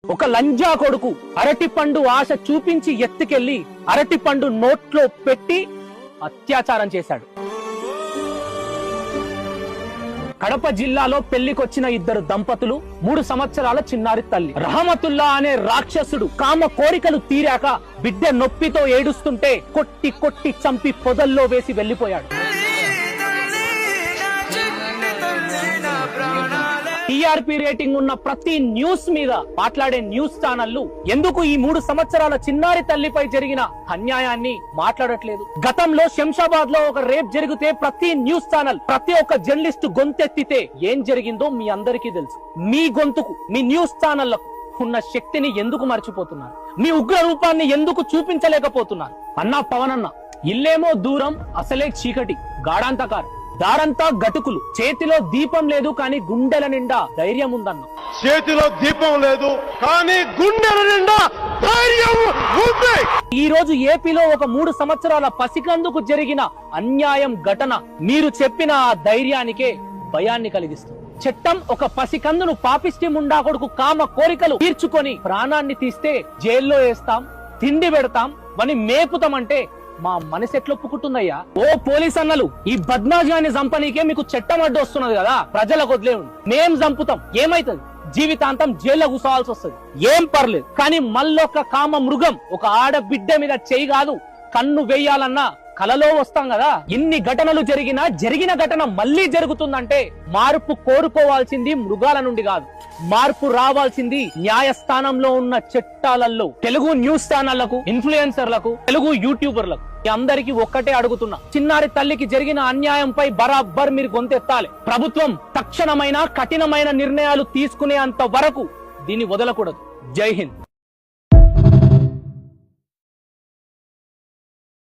ఒక లంజా కొడుకు అరటిపండు ఆశ చూపించి ఎత్తుకెళ్లి అరటిపండు నోట్లో పెట్టి అత్యాచారం చేశాడు. కడప జిల్లాలో పెళ్లికొచ్చిన ఇద్దరు దంపతులు 3 సంవత్సరాల చిన్నారి తల్లి. రహమతుల్లా అనే రాక్షసుడు కామ కోరికలు తీరాక బిడ్డ నొప్పితో ఏడుస్తుంటే కొట్టి కొట్టి చంపి పొదల్లో వేసి వెళ్లిపోయాడు. టీఆర్పీ రేటింగ్ ఉన్న ప్రతి న్యూస్ మీద మాట్లాడే న్యూస్ ఛానళ్లు ఎందుకు ఈ 3 సంవత్సరాల చిన్నారి తల్లిపై జరిగిన అన్యాయాన్ని మాట్లాడట్లేదు? గతంలో శంషాబాద్ లో ఒక రేప్ జరిగితే ప్రతి న్యూస్ ఛానల్, ప్రతి ఒక్క జర్నలిస్ట్ గొంతెత్తితే ఏం జరిగిందో మీ అందరికీ తెలుసు. మీ గొంతుకు, మీ న్యూస్ ఛానళ్లకు ఉన్న శక్తిని ఎందుకు మర్చిపోతున్నారు? మీ ఉగ్ర రూపాన్ని ఎందుకు చూపించలేకపోతున్నారు? అన్నా పవన్ అన్న, ఇల్లేమో దూరం, అసలే చీకటి, గాఢాంతకారం, దారంతా గటుకులు, చేతిలో దీపం లేదు కానీ గుండెల నిండా ధైర్యం ఉందన్న. చేతిలో దీపం లేదు కానీ గుండెల నిండా ధైర్యం ఉంది. ఈ రోజు ఏపీలో ఒక 3 సంవత్సరాల పసికందుకు జరిగిన అన్యాయం ఘటన మీరు చెప్పిన ఆ ధైర్యానికే భయాన్ని కలిగిస్తుంది. చట్టం ఒక పసికందును పాపిష్టి ముండా కొడుకు కామ కోరికలు తీర్చుకొని ప్రాణాన్ని తీస్తే జైల్లో వేస్తాం, తిండి పెడతాం, అని మేపుతామంటే మా మనసు ఎట్లొప్పుకుంటుందయ్యా? ఓ పోలీస్ అన్నలు, ఈ బద్మాజాన్ని చంపనీకే మీకు చట్టం అడ్డు వస్తున్నది కదా, ప్రజలకు వదిలేవు. మేం చంపుతాం, ఏమైతుంది? జీవితాంతం జైల్లో కూర్చోవాల్సి వస్తుంది, ఏం పర్లేదు. కానీ మళ్ళొక్క కామ మృగం ఒక ఆడబిడ్డ మీద చేయి కాదు కన్ను వేయాలన్నా కలలో వస్తాం కదా. ఇన్ని ఘటనలు జరిగిన ఘటన మళ్ళీ జరుగుతుందంటే మార్పు కోరుకోవాల్సింది మృగాల నుండి కాదు, మార్పు రావాల్సింది న్యాయస్థానంలో ఉన్న చట్టాలలో. తెలుగు న్యూస్ ఛానళ్లకు, ఇన్ఫ్లుయెన్సర్లకు, తెలుగు యూట్యూబర్లకు అందరికీ ఒక్కటే అడుగుతున్నా, చిన్నారి తల్లికి జరిగిన అన్యాయంపై బరాబర్ మీరు గొంతెత్తాలి. ప్రభుత్వం తక్షణమైన కఠినమైన నిర్ణయాలు తీసుకునేంత వరకు దీన్ని వదలకూడదు. జై హింద్.